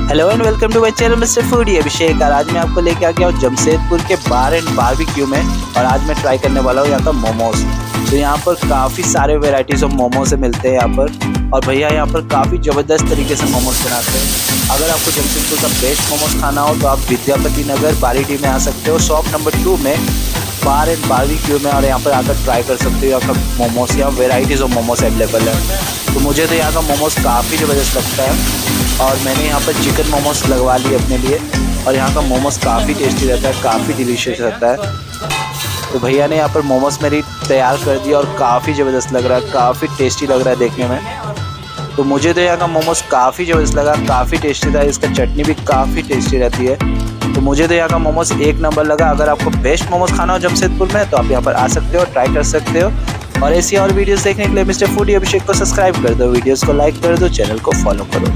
Hello and welcome to my channel mister foodie Abhishek. और आज मैं आपको लेके आ गया हूँ जमशेदपुर के बार एंड बारबेक्यू में। और आज मैं ट्राई करने वाला हूँ यहाँ का मोमोज। तो यहाँ पर काफ़ी सारे वेराइटीज़ ऑफ मोमोज मिलते हैं यहाँ पर। और भैया यहाँ पर काफ़ी ज़बरदस्त तरीके से मोमोज बनाते हैं। अगर आपको जमशेदपुर का बेस्ट मोमोज खाना हो तो आप विद्यापति नगर बारीडी में आ सकते हो, शॉप नंबर 2 में बार एंड बारबेक्यू में। और यहाँ पर आकर ट्राई कर सकते हो यहाँ का मोमोज। यहाँ वेराइटीज़ ऑफ मोमोज अवेलेबल है। तो मुझे तो यहाँ का मोमोज काफ़ी ज़बरदस्त लगता है। और मैंने यहाँ पर चिकन मोमोज लगवा लिए अपने लिए। और यहाँ का मोमोज काफ़ी टेस्टी रहता है, काफ़ी डिलीशियस रहता है। तो भैया ने यहाँ पर मोमोज मेरी तैयार कर दिया और काफ़ी ज़बरदस्त लग रहा है, काफ़ी टेस्टी लग रहा है देखने में। तो मुझे तो यहाँ का मोमोज काफ़ी ज़बरदस्त लगा, काफ़ी टेस्टी था। इसका चटनी भी काफ़ी टेस्टी रहती है। तो मुझे तो यहाँ का मोमोज एक नंबर लगा। अगर आपको बेस्ट मोमोज खाना हो जमशेदपुर में तो आप यहाँ पर आ सकते हो, ट्राई कर सकते हो। और ऐसी और वीडियोस देखने के लिए मिस्टर फूडी अभिषेक को सब्सक्राइब कर दो, वीडियोस को लाइक कर दो, चैनल को फॉलो करो।